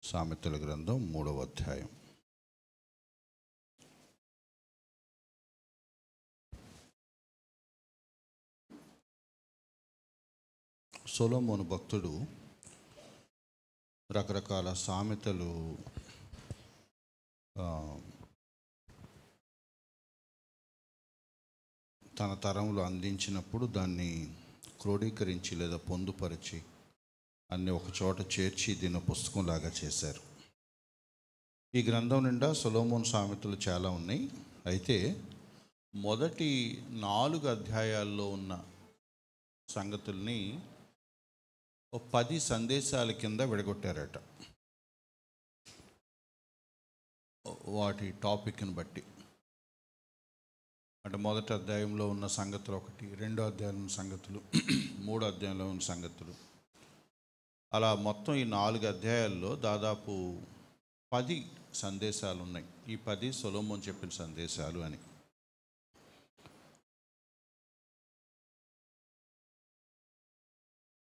సామెతల గ్రంథం 3వ అధ్యాయం. సొలొమోను భక్తుడు రకరకాల సామెతలు తన తరంలో అందించినప్పుడు దాన్ని క్రోడీకరించి లేదా పొందుపరిచి అన్ని ఒక చోట చేర్చి దీన్ని పుస్తకంలాగా చేశారు. ఈ గ్రంథం నిండా సొలొమోను సామెతలు చాలా ఉన్నాయి. అయితే మొదటి 4 అధ్యాయాల్లో ఉన్న సంగతుల్ని 10 సందేశాల కింద విడగొట్టారట, వాటి టాపిక్ని బట్టి. అంటే మొదటి అధ్యాయంలో ఉన్న సంగతులు ఒకటి, 2వ అధ్యాయంలో ఉన్న సంగతులు, 3వ అధ్యాయంలో ఉన్న సంగతులు, అలా మొత్తం ఈ 4 అధ్యాయాల్లో దాదాపు 10 సందేశాలు ఉన్నాయి. ఈ 10 సొలొమోను చెప్పిన సందేశాలు అని.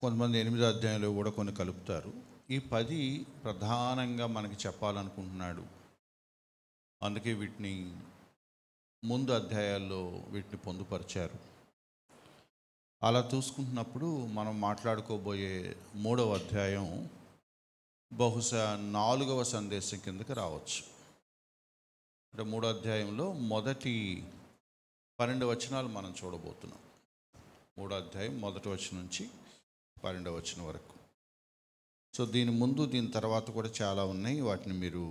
కొంతమంది 8వ అధ్యాయంలో కూడా కొన్ని కలుపుతారు. ఈ 10 ప్రధానంగా మనకి చెప్పాలనుకుంటున్నాడు. అందుకే వీటిని ముందు అధ్యాయాల్లో వీటిని పొందుపరిచారు. అలా చూసుకుంటున్నప్పుడు మనం మాట్లాడుకోబోయే 3వ అధ్యాయం బహుశా 4వ సందేశం కిందకి రావచ్చు. అంటే 3వ అధ్యాయంలో మొదటి 12 వచనాలు మనం చూడబోతున్నాం. 3వ అధ్యాయం 1వ వచనం నుంచి 12వ వచనం వరకు. సో దీని ముందు దీని తర్వాత కూడా చాలా ఉన్నాయి. వాటిని మీరు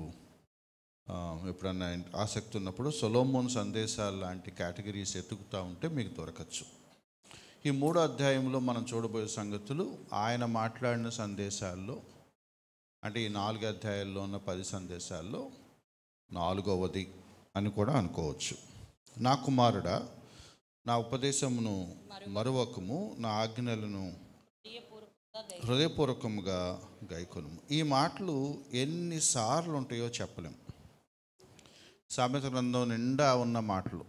ఎప్పుడన్నా ఆసక్తి ఉన్నప్పుడు సొలొమోను సందేశాలు లాంటి కేటగిరీస్ ఎత్తుకుతూ ఉంటే మీకు దొరకచ్చు. ఈ 3వ అధ్యాయంలో మనం చూడబోయే సంగతులు ఆయన మాట్లాడిన సందేశాల్లో, అంటే ఈ 4 అధ్యాయాల్లో ఉన్న 10 సందేశాల్లో 4వది అని కూడా అనుకోవచ్చు. నా కుమారుడా, నా ఉపదేశమును మరువకము, నా ఆజ్ఞలను హృదయపూర్వకముగా గైకొనుము. ఈ మాటలు ఎన్నిసార్లు ఉంటాయో చెప్పలేము. సామెత గ్రంథం నిండా ఉన్న మాటలు.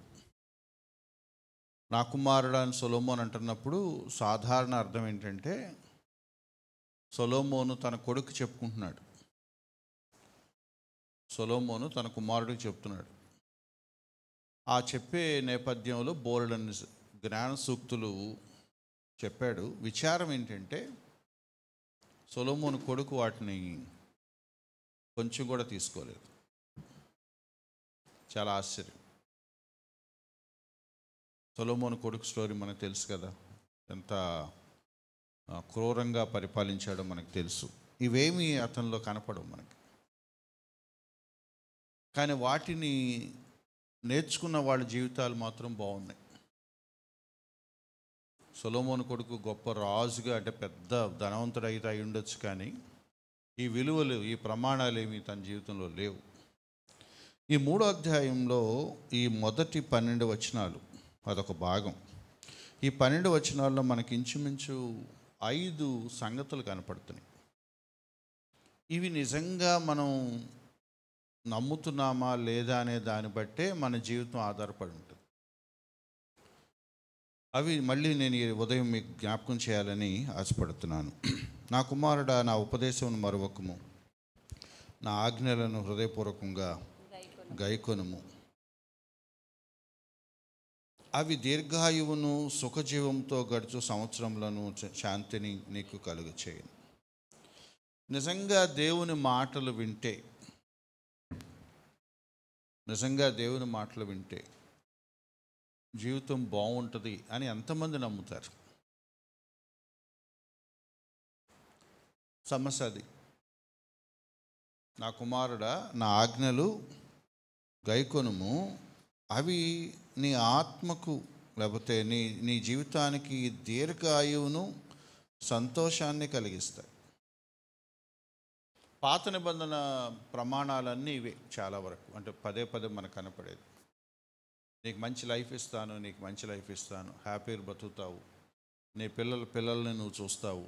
నా కుమారుడు అని సొలొమోను అంటున్నప్పుడు సాధారణ అర్థం ఏంటంటే, సొలొమోను తన కొడుకు చెప్పుకుంటున్నాడు. సొలొమోను తన కుమారుడికి చెప్తున్నాడు. ఆ చెప్పే నేపథ్యంలో బోల్డన్ని జ్ఞాన సూక్తులు చెప్పాడు. విచారం ఏంటంటే, సొలొమోను కొడుకు వాటిని కొంచెం కూడా తీసుకోలేదు. చాలా ఆశ్చర్యం. సొలొమోను కొడుకు స్టోరీ మనకు తెలుసు కదా, ఎంత క్రూరంగా పరిపాలించాడో మనకు తెలుసు. ఇవేమీ అతనిలో కనపడవు మనకి. కానీ వాటిని నేర్చుకున్న వాళ్ళ జీవితాలు మాత్రం బాగున్నాయి. సొలొమోను కొడుకు గొప్ప రాజుగా, అంటే పెద్ద ధనవంతుడు అయితే అయి ఉండొచ్చు, కానీ ఈ విలువలు, ఈ ప్రమాణాలు ఏమీ తన జీవితంలో లేవు. ఈ 3వ అధ్యాయంలో ఈ మొదటి 12 వచనాలు అదొక భాగం. ఈ 12 వచనాల్లో మనకి ఇంచుమించు 5 సంగతులు కనపడుతున్నాయి. ఇవి నిజంగా మనం నమ్ముతున్నామా లేదా అనే దాన్ని బట్టే మన జీవితం ఆధారపడి ఉంటుంది. అవి మళ్ళీ నేను ఈ ఉదయం మీకు జ్ఞాపకం చేయాలని ఆశపడుతున్నాను. నా కుమారుడా, నా ఉపదేశమును మరువకము, నా ఆజ్ఞలను హృదయపూర్వకంగా గైకొనుము. అవి దీర్ఘాయువును సుఖజీవంతో గడుచు సంవత్సరములను శాంతిని నీకు కలుగ చేయను. నిజంగా దేవుని మాటలు వింటే, నిజంగా దేవుని మాటలు వింటే జీవితం బాగుంటుంది అని ఎంతమంది నమ్ముతారు? సమస్య అది. నా కుమారుడా, నా ఆజ్ఞలు గైకొనుము, అవి నీ ఆత్మకు, లేకపోతే నీ జీవితానికి దీర్ఘాయువును సంతోషాన్ని కలిగిస్తాయి. పాత నిబంధన ప్రమాణాలన్నీ ఇవే చాలా వరకు. అంటే పదే మనకు కనపడేది. నీకు మంచి లైఫ్ ఇస్తాను, నీకు మంచి లైఫ్ ఇస్తాను, హ్యాపీగా బ్రతుకుతావు, నీ పిల్లల్ని నువ్వు చూస్తావు,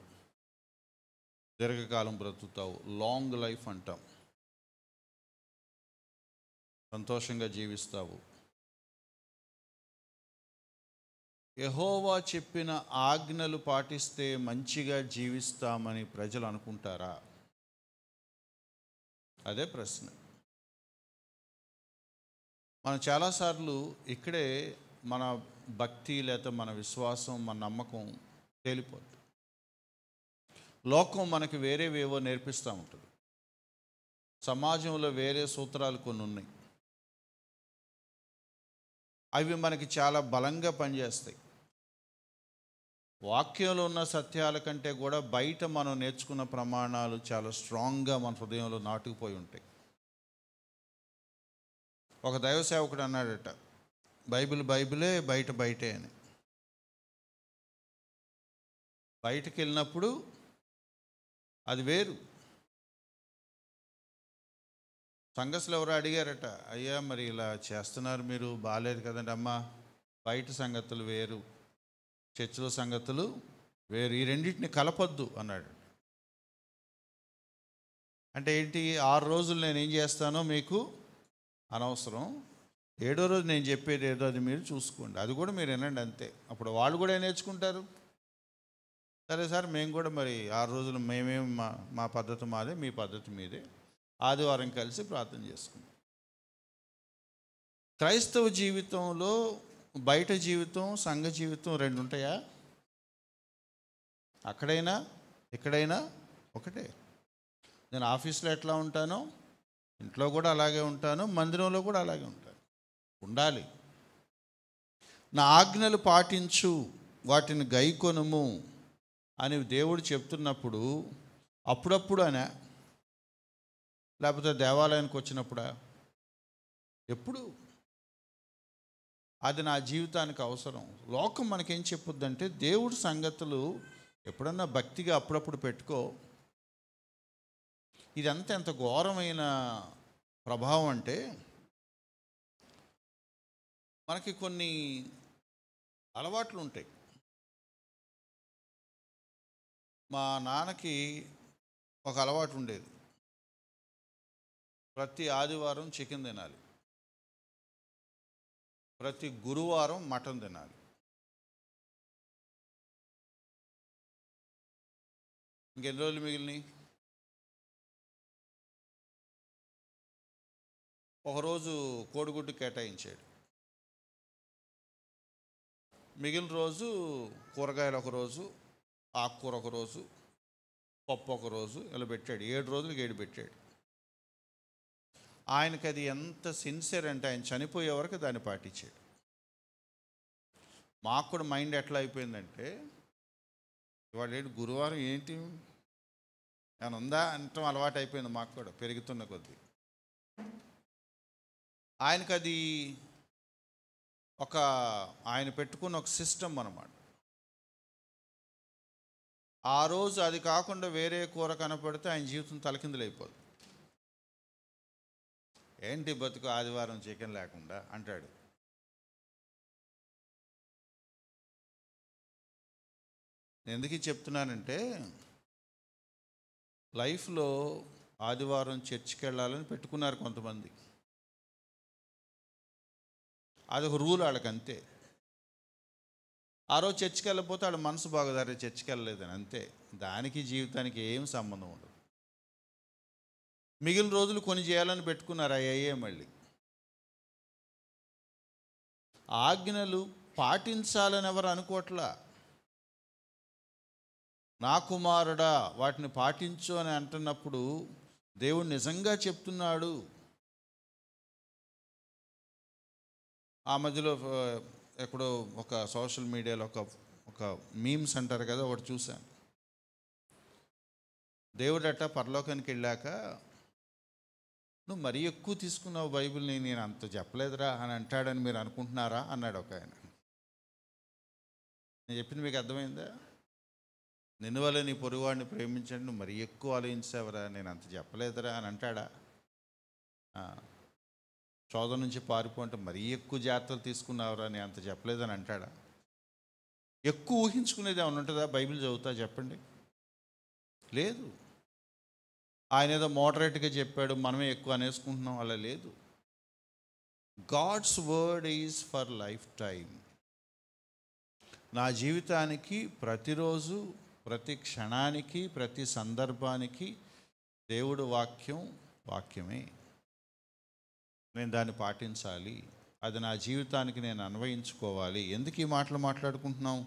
దీర్ఘకాలం బ్రతుకుతావు, లాంగ్ లైఫ్ అంటాం, సంతోషంగా జీవిస్తావు. యెహోవా చెప్పిన ఆజ్ఞలు పాటిస్తే మంచిగా జీవిస్తామని ప్రజలు అనుకుంటారా? అదే ప్రశ్న. మనం చాలాసార్లు ఇక్కడే మన భక్తి లేదా మన విశ్వాసం, మన నమ్మకం తేలిపోతుంది. లోకం మనకి వేరేవేవో నేర్పిస్తూ ఉంటుంది. సమాజంలో వేరే సూత్రాలు కొన్ని ఉన్నాయి. అవి మనకి చాలా బలంగా పనిచేస్తాయి. వాక్యంలో ఉన్న సత్యాల కంటే కూడా బయట మనం నేర్చుకున్న ప్రమాణాలు చాలా స్ట్రాంగ్గా మన హృదయంలో నాటుకుపోయి ఉంటాయి. ఒక దైవ సేవకుడు అన్నాడట, బైబిల్ బైబిలే, బయట బయటే అని. బయటకు వెళ్ళినప్పుడు అది వేరు. సంఘస్థులు ఎవరో అడిగారట, అయ్యా మరి ఇలా చేస్తున్నారు మీరు, బాగాలేదు కదండి అమ్మా, బయట సంగతులు వేరు, చర్చిలో సంగతులు వేరు, ఈ రెండింటిని కలపొద్దు అన్నాడు. అంటే ఏంటి? 6 రోజులు నేను ఏం చేస్తానో మీకు అనవసరం, 7వ రోజు నేను చెప్పేది ఏదో అది మీరు చూసుకోండి, అది కూడా మీరు వినండి అంతే. అప్పుడు వాళ్ళు కూడా నేర్చుకుంటారు. సరే సార్, మేము కూడా మరి 6 రోజులు మేమేమి మా పద్ధతి మాదే, మీ పద్ధతి మీదే, ఆదివారం కలిసి ప్రార్థన చేసుకుందాం. క్రైస్తవ జీవితంలో బయట జీవితం, సంఘ జీవితం రెండు ఉంటాయా? అక్కడైనా ఇక్కడైనా ఒకటే. నేను ఆఫీస్లో ఎట్లా ఉంటానో ఇంట్లో కూడా అలాగే ఉంటాను, మందిరంలో కూడా అలాగే ఉంటాను. ఉండాలి. నా ఆజ్ఞలు పాటించు, వాటిని గైకొనుము అని దేవుడు చెప్తున్నప్పుడు అప్పుడప్పుడు అనే, లేకపోతే దేవాలయానికి వచ్చినప్పుడా? ఎప్పుడు? అది నా జీవితానికి అవసరం. లోకం మనకేం చెప్పుద్దంటే, దేవుడి సంగతులు ఎప్పుడన్నా భక్తిగా అప్పుడప్పుడు పెట్టుకో. ఇదంతా ఎంత ఘోరమైన ప్రభావం అంటే, మనకి కొన్ని అలవాట్లు ఉంటాయి. మా నాన్నకి ఒక అలవాటు ఉండేది, ప్రతి ఆదివారం చికెన్ తినాలి, ప్రతి గురువారం మటన్ తినాలి. ఇంకెన్ని రోజులు మిగిలినాయి? ఒకరోజు కోడిగుడ్డు కేటాయించాడు, మిగిలిన రోజు కూరగాయలు ఒకరోజు, ఆకుకూర ఒకరోజు, పప్పు ఒకరోజు, ఇలా పెట్టాడు. 7 రోజులకి 7 పెట్టాడు. ఆయనకి అది ఎంత సిన్సియర్ అంటే, ఆయన చనిపోయే వరకు దాన్ని పాటించాడు. మాకు కూడా మైండ్ ఎట్లా అయిపోయిందంటే, ఇవాళ ఏంటి గురువారం ఏంటి ఏమైనా ఉందా అంటాం అలవాటు అయిపోయింది మాకు కూడా, పెరుగుతున్న కొద్దీ. ఆయనకు అది ఆయన పెట్టుకున్న ఒక సిస్టమ్ అన్నమాట. ఆ రోజు అది కాకుండా వేరే కూర కనపడితే ఆయన జీవితం తలకిందులైపోదు. ఏంటి బతుకు ఆదివారం చికెన్ లేకుండా అంటాడు. ఎందుకు చెప్తున్నానంటే, లైఫ్లో ఆదివారం చర్చికి వెళ్ళాలని పెట్టుకున్నారు కొంతమంది. అదొక రూల్ వాళ్ళకి, అంతే. ఆ రోజు చర్చికి వెళ్ళకపోతే వాళ్ళ మనసు బాగోదారే చర్చికి వెళ్ళలేదని, అంతే. దానికి జీవితానికి ఏం సంబంధం ఉండదు. మిగిలిన రోజులు కొన్ని చేయాలని పెట్టుకున్నారు, అయ్యే మళ్ళీ ఆజ్ఞలు పాటించాలని ఎవరు అనుకోవట్లా. నా కుమారుడా వాటిని పాటించు అని అంటున్నప్పుడు దేవుడు నిజంగా చెప్తున్నాడు. ఆ మధ్యలో ఎక్కడో ఒక సోషల్ మీడియాలో ఒక మీమ్స్ అంటారు కదా, ఒకటి చూశాను. దేవుడట పరలోకానికి వెళ్ళాక, నువ్వు మరీ ఎక్కువ తీసుకున్నావు బైబిల్ని, నేను అంత చెప్పలేదురా అని అంటాడని మీరు అనుకుంటున్నారా అన్నాడు ఒక ఆయన. నేను చెప్పింది మీకు అర్థమైందా? నిన్ను వల్ల నీ పొరుగువాడిని ప్రేమించండి, నువ్వు మరీ ఎక్కువ ఆలోచించావరా, నేను అంత చెప్పలేదురా అని అంటాడా? చోదం నుంచి పారిపోంటే మరీ ఎక్కువ జాగ్రత్తలు తీసుకున్నావురా, నేను అంత చెప్పలేదని అంటాడా? ఎక్కువ ఊహించుకునేది ఏమైనా ఉంటుందా బైబిల్ చదువుతా? చెప్పండి. లేదు. ఆయన ఏదో మోడరేట్గా చెప్పాడు, మనమే ఎక్కువ అనేసుకుంటున్నాం, అలా లేదు. God's word is for life time. నా జీవితానికి ప్రతిరోజు, ప్రతి క్షణానికి, ప్రతి సందర్భానికి దేవుడు వాక్యం వాక్యమే, నేను దాన్ని పాటించాలి, అది నా జీవితానికి నేను అన్వయించుకోవాలి. ఎందుకు ఈ మాటలు మాట్లాడుకుంటున్నాం?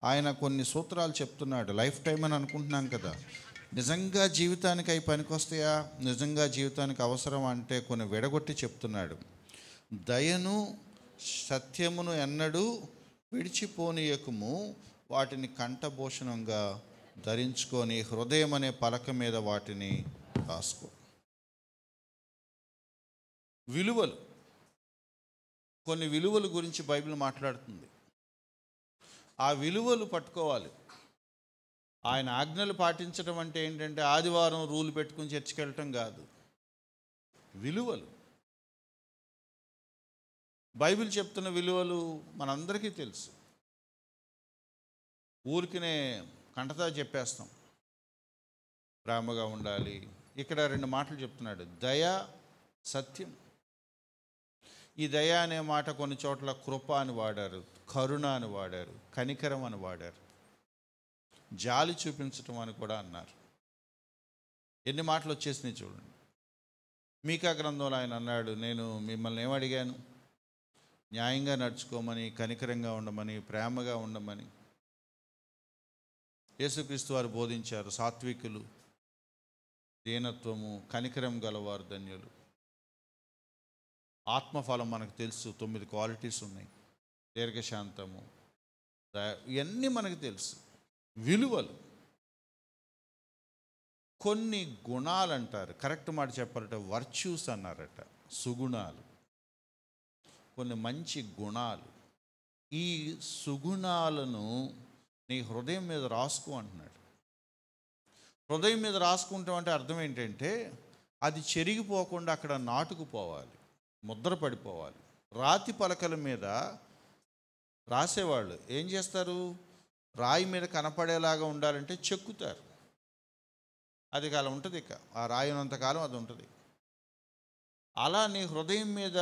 ఆయన కొన్ని సూత్రాలు చెప్తున్నాడు. లైఫ్ టైం అని అనుకుంటున్నాం కదా, నిజంగా జీవితానికి అవి పనికొస్తాయా, నిజంగా జీవితానికి అవసరం అంటే కొన్ని విడగొట్టి చెప్తున్నాడు. దయను సత్యమును ఎన్నడూ విడిచిపోనీయకము, వాటిని కంఠభూషణంగా ధరించుకొని హృదయం అనే పలక మీద వాటిని రాసుకో. విలువలు, కొన్ని విలువల గురించి బైబిల్ మాట్లాడుతుంది. ఆ విలువలు పట్టుకోవాలి. ఆయన ఆజ్ఞలు పాటించడం అంటే ఏంటంటే ఆదివారం రూల్ పెట్టుకుని చర్చికి వెళ్ళటం కాదు. విలువలు, బైబిల్ చెప్తున్న విలువలు మనందరికీ తెలుసు. ఊరికినే కంటతా చెప్పేస్తాం. ప్రేమగా ఉండాలి. ఇక్కడ 2 మాటలు చెప్తున్నాడు, దయ, సత్యం. ఈ దయ అనే మాట కొన్ని చోట్ల కృప అని వాడారు, కరుణ అని వాడారు, కనికరం అని వాడారు, జాలి చూపించటం అని కూడా అన్నారు. ఎన్ని మాటలు వచ్చేసినాయి చూడండి. మీకా గ్రంథంలో ఆయన అన్నాడు, నేను మిమ్మల్ని ఏమడిగాను? న్యాయంగా నడుచుకోమని, కనికరంగా ఉండమని, ప్రేమగా ఉండమని. యేసుక్రీస్తు వారు బోధించారు, సాత్వికులు, దీనత్వము, కనికరం గలవారు ధన్యులు. ఆత్మఫలం మనకు తెలుసు, 9 క్వాలిటీస్ ఉన్నాయి. దీర్ఘశాంతము, ఇవన్నీ మనకు తెలుసు. విలువలు, కొన్ని గుణాలు అంటారు, కరెక్ట్ మాట చెప్పాలంటే వర్చ్యూస్ అన్నారట, సుగుణాలు, కొన్ని మంచి గుణాలు. ఈ సుగుణాలను నీ హృదయం మీద రాసుకో అంటున్నాడు. హృదయం మీద రాసుకుంటాం అంటే అర్థం ఏంటంటే అది చెరిగిపోకుండా అక్కడ నాటుకుపోవాలి, ముద్ర పడిపోవాలి. రాతి పలకల మీద రాసేవాళ్ళు ఏం చేస్తారు? రాయి మీద కనపడేలాగా ఉండాలంటే చెక్కుతారు. అది కాలం ఉంటుంది, ఇక ఆ రాయి ఉన్నంతకాలం అది ఉంటుంది. అలా నీ హృదయం మీద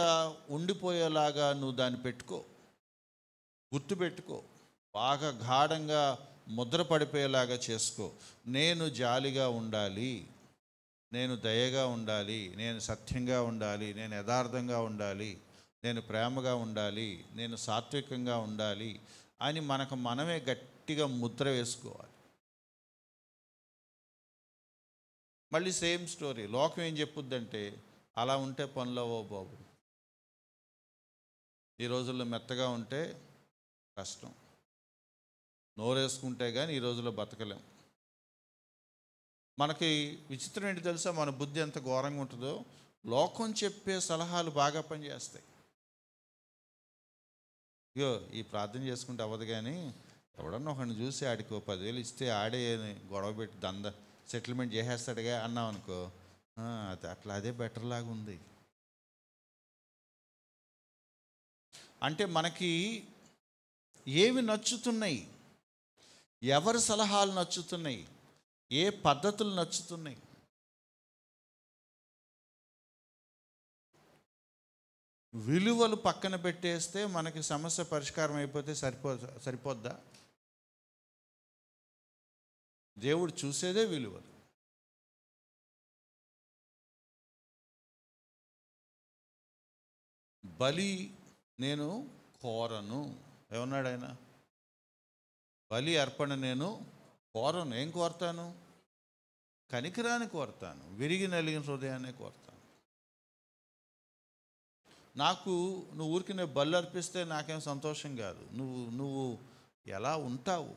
ఉండిపోయేలాగా నువ్వు దాన్ని పెట్టుకో, గుర్తుపెట్టుకో, బాగా గాఢంగా ముద్ర పడిపోయేలాగా చేసుకో. నేను జాలిగా ఉండాలి, నేను దయగా ఉండాలి, నేను సత్యంగా ఉండాలి, నేను యథార్థంగా ఉండాలి, నేను ప్రేమగా ఉండాలి, నేను సాత్వికంగా ఉండాలి అని మనకు మనమే గట్టిగా ముద్ర వేసుకోవాలి. మళ్ళీ సేమ్ స్టోరీ, లోకం ఏం చెప్పుద్దంటే అలా ఉంటే పనులవో బాబు, ఈ రోజుల్లో మెత్తగా ఉంటే కష్టం, నోరేసుకుంటే కానీ ఈ రోజుల్లో బతకలేం. మనకి విచిత్రం ఏంటి తెలుసా? మన బుద్ధి ఎంత ఘోరంగా ఉంటుందో. లోకం చెప్పే సలహాలు బాగా పనిచేస్తాయి. అయ్యో ఈ ప్రార్థన చేసుకుంటే అవ్వదు, కానీ ఎవడన్నా ఒకరిని చూసి ఆడికి 10,000 ఇస్తే ఆడే గొడవ పెట్టి సెటిల్మెంట్ చేసేస్తాడుగా అన్నాం అనుకో, అది అట్లా అదే బెటర్ లాగా ఉంది. అంటే మనకి ఏవి నచ్చుతున్నాయి, ఎవరి సలహాలు నచ్చుతున్నాయి, ఏ పద్ధతులు నచ్చుతున్నాయి. విలువలు పక్కన పెట్టేస్తే మనకి సమస్య పరిష్కారం అయిపోతే సరిపోద్దా? దేవుడు చూసేదే విలువలు. బలి నేను కోరను ఏమన్నాడు ఆయన? బలి అర్పణ నేను కోరను. ఏం కోరతాను? కనికరాన్ని కోరతాను, విరిగి నలిగిన హృదయాన్ని కోరతాను. నాకు నువ్వు ఊరికి నేను బలి అర్పిస్తే నాకేం సంతోషం కాదు. నువ్వు ఎలా ఉంటావు,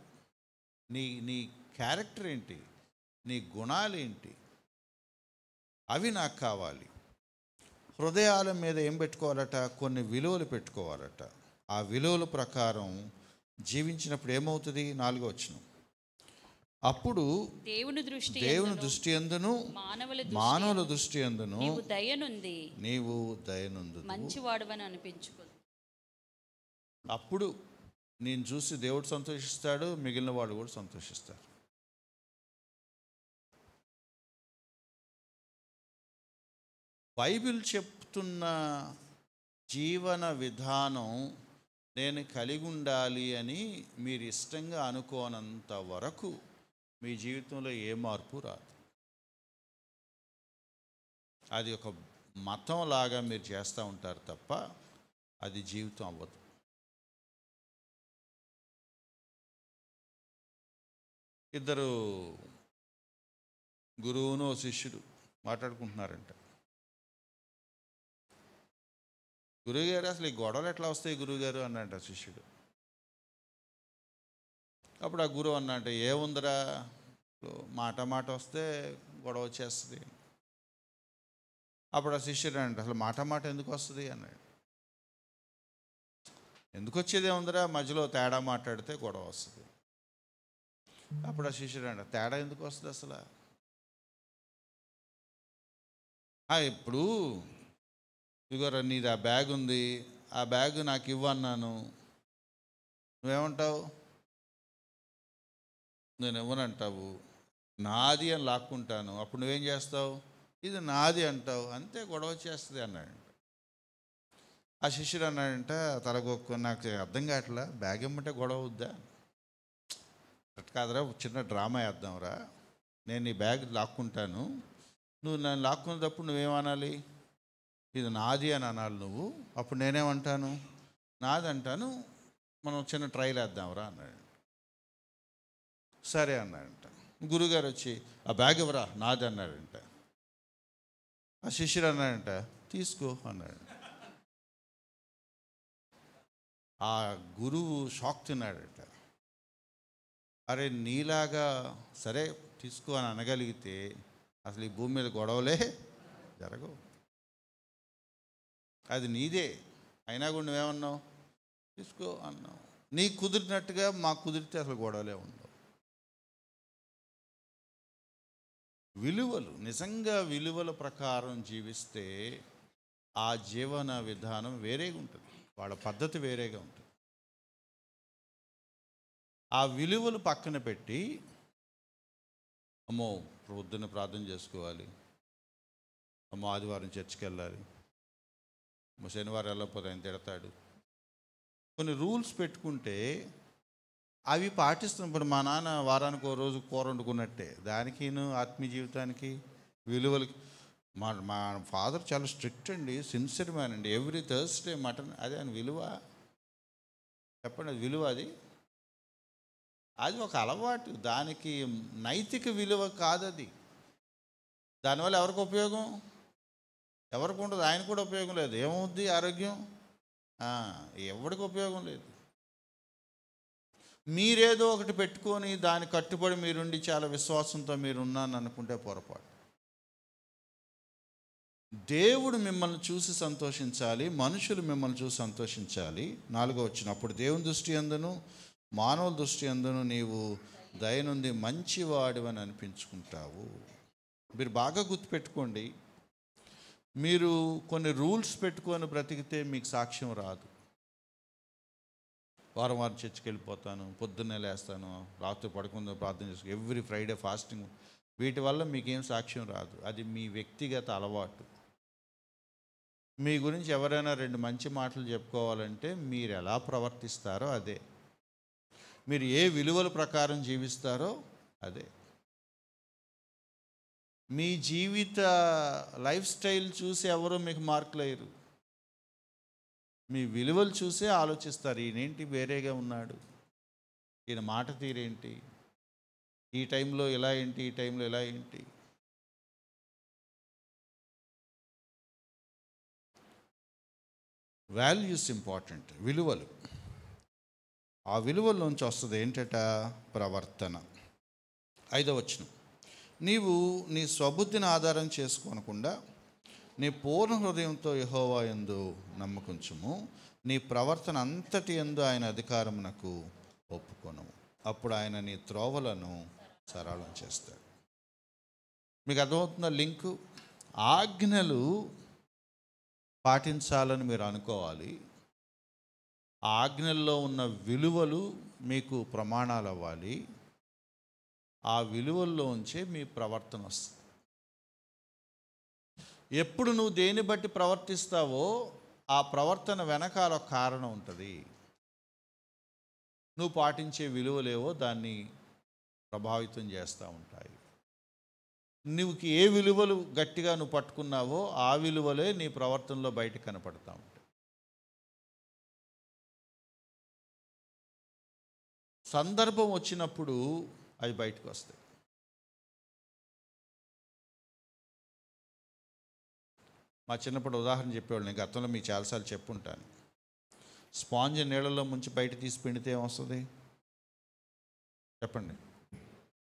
నీ క్యారెక్టర్ ఏంటి, నీ గుణాలు ఏంటి, అవి నాకు కావాలి. హృదయాల మీద ఏం పెట్టుకోవాలట? కొన్ని విలువలు పెట్టుకోవాలట. ఆ విలువల ప్రకారం జీవించినప్పుడు ఏమవుతుంది? 4వ వచనం, అప్పుడు దేవుని దృష్టి యందును మానవుల దృష్టి యందును నీవు దయనుందు మంచివాడవని అనిపించుకో. అప్పుడు నేను చూసి దేవుడు సంతోషిస్తాడు, మిగిలిన వాడు కూడా సంతోషిస్తాడు. బైబిల్ చెప్తున్న జీవన విధానం నేను కలిగి ఉండాలి అని మీరు ఇష్టంగా అనుకోనంత వరకు మీ జీవితంలో ఏ మార్పు రాదు. అది ఒక మతం లాగా మీరు చేస్తూ ఉంటారు తప్ప అది జీవితం అవ్వదు. ఇద్దరు గురువును శిష్యుడు మాట్లాడుకుంటున్నారంట. గురువుగారు, అసలు ఈ గొడవలు ఎట్లా వస్తాయి గురువుగారు అన్నాడంట శిష్యుడు. అప్పుడు ఆ గురువు అన్నట్టు, ఏముందిరా, మాట మాట వస్తే గొడవ వచ్చేస్తుంది. అప్పుడు ఆ శిష్యుడు అంటే, అసలు మాట మాట ఎందుకు వస్తుంది అన్నాడు. ఎందుకు వచ్చేది ఏముందిరా, మధ్యలో తేడా మాట్లాడితే గొడవ వస్తుంది. అప్పుడు ఆ శిష్యుడు అంటే, తేడా ఎందుకు వస్తుంది అసలు? ఇప్పుడు ఇదిగోరా నీది ఆ బ్యాగ్ ఉంది, ఆ బ్యాగ్ నాకు ఇవ్వన్నాను, నువ్వేమంటావు? నేను ఇవ్వనంటావు. నాది అని లాక్కుంటాను, అప్పుడు నువ్వేం చేస్తావు? ఇది నాది అంటావు, అంతే గొడవ వచ్చేస్తుంది అన్నాడంట. ఆ శిష్యుడు అన్నాడంట తలగొక్కు, నాకు అర్థం కావట్లా, బ్యాగ్ ఇమ్మంటే గొడవ అవుద్దా? కాదురా, చిన్న డ్రామా వేద్దాంరా, నేను నీ బ్యాగ్ లాక్కుంటాను, నువ్వు నన్ను లాక్కునేటప్పుడు నువ్వేమనాలి? ఇది నాది అని అనాలి నువ్వు. అప్పుడు నేనేమంటాను? నాది అంటాను, మనం చిన్న ట్రైల్ వేద్దాంరా అన్నాడు. సరే అన్నాడంట. గురుగారు వచ్చి, ఆ బ్యాగ్ ఇవ్వరా, నాది అన్నాడంట. ఆ శిష్యుడు అన్నాడంట, తీసుకో అన్నాడు. ఆ గురువు షాక్ తిన్నాడట. అరే, నీలాగా సరే తీసుకో అని అనగలిగితే అసలు ఈ భూమి మీద గొడవలే జరగవు. అది నీదే అయినా కూడా నువ్వేమన్నావు? తీసుకో అన్నావు. నీకు కుదిరినట్టుగా మాకు కుదిరితే అసలు గొడవలే ఉండవు. విలువలు, నిజంగా విలువల ప్రకారం జీవిస్తే ఆ జీవన విధానం వేరేగా ఉంటుంది, వాళ్ళ పద్ధతి వేరేగా ఉంటుంది. ఆ విలువలు పక్కన పెట్టి, అమ్మో పొద్దున్న ప్రార్థన చేసుకోవాలి, అమ్మో ఆదివారం చర్చికి వెళ్ళాలి, శనివారం వెళ్ళకపోతే ఆయన తిడతాడు, కొన్ని రూల్స్ పెట్టుకుంటే అవి పాటిస్తున్నాం. ఇప్పుడు మా నాన్న వారానికి ఓ రోజు కూర వండుకున్నట్టే, దానికి ఆత్మీయ జీవితానికి విలువలకి. మా ఫాదర్ చాలా స్ట్రిక్ట్ అండి, సిన్సియర్ మ్యాన్ అండి, ఎవ్రీ థర్స్డే మటన్. అదే అని విలువ చెప్పండి, అది విలువ? అది ఒక అలవాటు, దానికి నైతిక విలువ కాదది. దానివల్ల ఎవరికి ఉపయోగం? ఎవరికి ఉండదు, ఆయన కూడా ఉపయోగం లేదు. ఏమవుద్ది ఆరోగ్యం? ఎవరికి ఉపయోగం లేదు. మీరేదో ఒకటి పెట్టుకొని దాని కట్టుబడి మీరుండి చాలా విశ్వాసంతో మీరున్నాను అనుకుంటే పొరపాటు. దేవుడు మిమ్మల్ని చూసి సంతోషించాలి, మనుషులు మిమ్మల్ని చూసి సంతోషించాలి. 4వ వచనం, అప్పుడు దేవుని దృష్టి యందును మానవుల దృష్టి యందును నీవు దయనుంది మంచివాడివని అనిపించుకుంటావు. మీరు బాగా గుర్తుపెట్టుకోండి, మీరు కొన్ని రూల్స్ పెట్టుకొని బ్రతికితే మీకు సాక్ష్యం రాదు. వారం చర్చికి వెళ్ళిపోతాను, పొద్దున్నే లేస్తాను, రాత్రి పడుకుందో ప్రార్థన చేసుకు, ఎవ్రీ ఫ్రైడే ఫాస్టింగ్, వీటి వల్ల మీకేం సాక్ష్యం రాదు. అది మీ వ్యక్తిగత అలవాటు. మీ గురించి ఎవరైనా 2 మంచి మాటలు చెప్పుకోవాలంటే మీరు ఎలా ప్రవర్తిస్తారో అదే, మీరు ఏ విలువల ప్రకారం జీవిస్తారో అదే. మీ జీవిత లైఫ్ స్టైల్ చూసి ఎవరో మీకు మార్కులు వేయరు, మీ విలువలు చూసే ఆలోచిస్తారు. ఈయనేంటి వేరేగా ఉన్నాడు, ఈయన మాట తీరేంటి, ఈ టైంలో ఇలా ఏంటి, ఈ టైంలో ఇలా ఏంటి. వాల్యూస్ ఇంపార్టెంట్, విలువలు. ఆ విలువల్లోంచి వస్తుంది ఏంటట? ప్రవర్తన. 5వ వచనం, నీవు నీ స్వబుద్ధిని ఆధారం చేసుకోనకుండా నీ పూర్ణ హృదయంతో యెహోవా యందు నమ్మకుంచుము, నీ ప్రవర్తన అంతటి యందు ఆయన అధికారమునకు ఒప్పుకొను, అప్పుడు ఆయన నీ త్రోవలను సరళం చేస్తాడు. మీకు అర్థమవుతున్న లింకు? ఆజ్ఞలు పాటించాలని మీరు అనుకోవాలి, ఆజ్ఞల్లో ఉన్న విలువలు మీకు ప్రమాణాలు అవ్వాలి, ఆ విలువల్లో ఉంచే మీ ప్రవర్తన వస్తుంది. ఎప్పుడు నువ్వు దేన్ని బట్టి ప్రవర్తిస్తావో ఆ ప్రవర్తన వెనకాల ఒక కారణం ఉంటుంది. నువ్వు పాటించే విలువలేవో దాన్ని ప్రభావితం చేస్తూ ఉంటాయి. నువ్వు ఏ విలువలు గట్టిగా నువ్వు పట్టుకున్నావో ఆ విలువలే నీ ప్రవర్తనలో బయటకు కనపడతా ఉంటాయి. సందర్భం వచ్చినప్పుడు అవి బయటకు వస్తాయి. మా చిన్నప్పుడు ఉదాహరణ చెప్పేవాళ్ళు, నేను గతంలో మీకు చాలాసార్లు చెప్పుంటాను. స్పాంజ్ నీళ్ళలో ముంచి బయట తీసి పిండితే ఏమొస్తుంది చెప్పండి?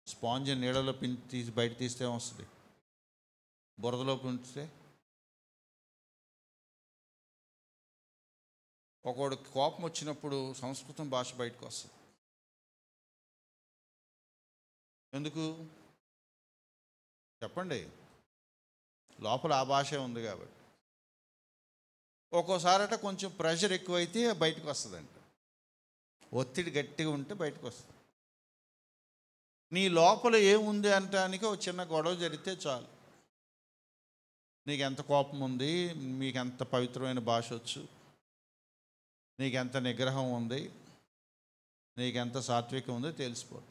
స్పాంజ్ నీళ్ళలో తీసి బయట తీస్తే ఏమొస్తుంది? బురదలో పిండితే. ఒకడికి కోపం వచ్చినప్పుడు సంస్కృతం భాష బయటకు వస్తుంది. ఎందుకు చెప్పండి? లోపల ఆ భాషే ఉంది కాబట్టి. ఒక్కోసారట కొంచెం ప్రెషర్ ఎక్కువైతే బయటకు వస్తుందంట. ఒత్తిడి గట్టిగా ఉంటే బయటకు వస్తుంది. నీ లోపల ఏముంది అనటానికి ఒక చిన్న గొడవ జరిగితే చాలు, నీకెంత కోపం ఉంది, మీకెంత పవిత్రమైన భాష వచ్చు, నీకెంత నిగ్రహం ఉంది, నీకెంత సాత్వికం ఉందో తెలిసిపోతుంది.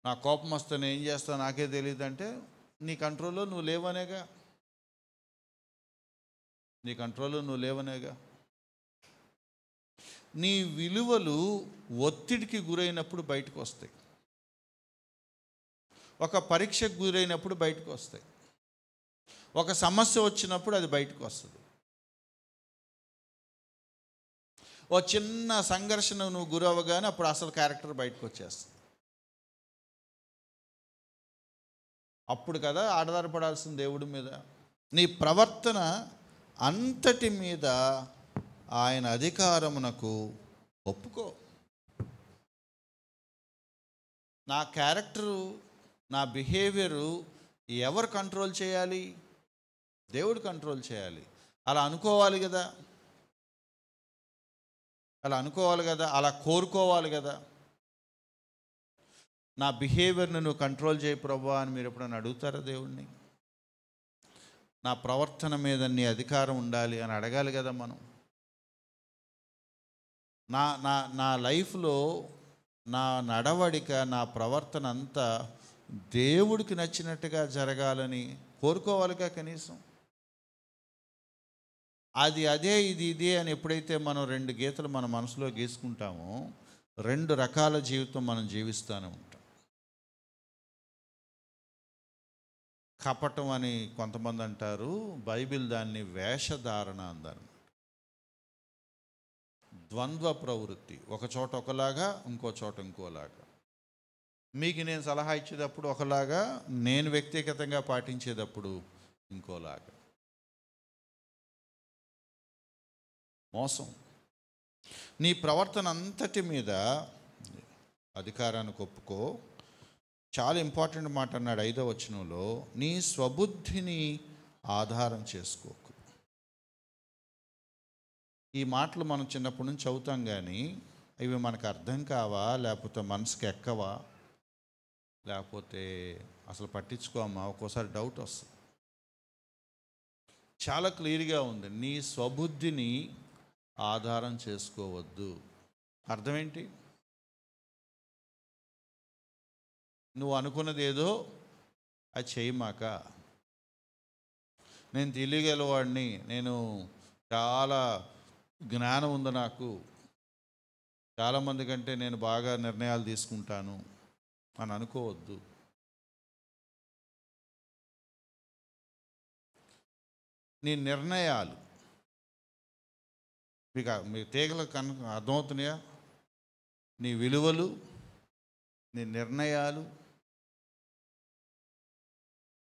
నా కోపం వస్తే నేను ఏం చేస్తాను నాకే తెలియదు అంటే నీ కంట్రోల్లో నువ్వు లేవనేగా. నీ కంట్రోల్లో నువ్వు లేవనేగా. నీ విలువలు ఒత్తిడికి గురైనప్పుడు బయటకు వస్తాయి. ఒక పరీక్షకు గురైనప్పుడు బయటకు వస్తాయి. ఒక సమస్య వచ్చినప్పుడు అది బయటకు వస్తుంది. ఓ చిన్న సంఘర్షణ నువ్వు గురవగానే అప్పుడు అసలు క్యారెక్టర్ బయటకు వచ్చేస్తుంది. అప్పుడు కదా ఆధారపడాల్సిన దేవుడి మీద. నీ ప్రవర్తన అంతటి మీద ఆయన అధికారమునకు ఒప్పుకో. నా క్యారెక్టరు, నా బిహేవియరు ఎవరు కంట్రోల్ చేయాలి? దేవుడు కంట్రోల్ చేయాలి. అలా అనుకోవాలి కదా, అలా కోరుకోవాలి కదా. నా బిహేవియర్ని నువ్వు కంట్రోల్ చేయి ప్రభువా అని మీరు ఎప్పుడైనా అడుగుతారా దేవుడిని? నా ప్రవర్తన మీద నీ అధికారం ఉండాలి అని అడగాలి కదా మనం. నా నా నా లైఫ్లో నా నడవడిక, నా ప్రవర్తన అంతా దేవుడికి నచ్చినట్టుగా జరగాలని కోరుకోవాలిగా కనీసం. అదే ఇదే అని ఎప్పుడైతే మనం 2 గీతలు మన మనసులో గీసుకుంటామో 2 రకాల జీవితం మనం జీవిస్తూనే ఉంటాం. కపటం అని కొంతమంది అంటారు, బైబిల్ దాన్ని వేషధారణ అందారు. ద్వంద్వ ప్రవృత్తి, ఒక చోట ఒకలాగా ఇంకో చోట ఇంకోలాగా. మీకు నేను సలహా ఇచ్చేటప్పుడు ఒకలాగా, నేను వ్యక్తిగతంగా పాటించేటప్పుడు ఇంకోలాగా. మోసం. నీ ప్రవర్తన అంతటి మీద అధికారాన్ని ఒప్పుకో. చాలా ఇంపార్టెంట్ మాట అన్నాడు 5వ వచనంలో, నీ స్వబుద్ధిని ఆధారం చేసుకోకు. ఈ మాటలు మనం చిన్నప్పటి నుంచి చదువుతాం కానీ ఇవి మనకు అర్థం కావా, లేకపోతే మనసుకి ఎక్కవా, లేకపోతే అసలు పట్టించుకోమా? ఒక్కోసారి డౌట్ వస్తుంది. చాలా క్లియర్గా ఉంది, నీ స్వబుద్ధిని ఆధారం చేసుకోవద్దు. అర్థం ఏంటి? నువ్వు అనుకున్నది ఏదో అది చేయమాక. నేను తెలియగలవాడిని, నేను చాలా జ్ఞానం ఉంది నాకు, చాలామంది కంటే నేను బాగా నిర్ణయాలు తీసుకుంటాను అని అనుకోవద్దు. నీ నిర్ణయాలు మీ తీగలకు అర్థమవుతున్నాయా? నీ విలువలు, నీ నిర్ణయాలు.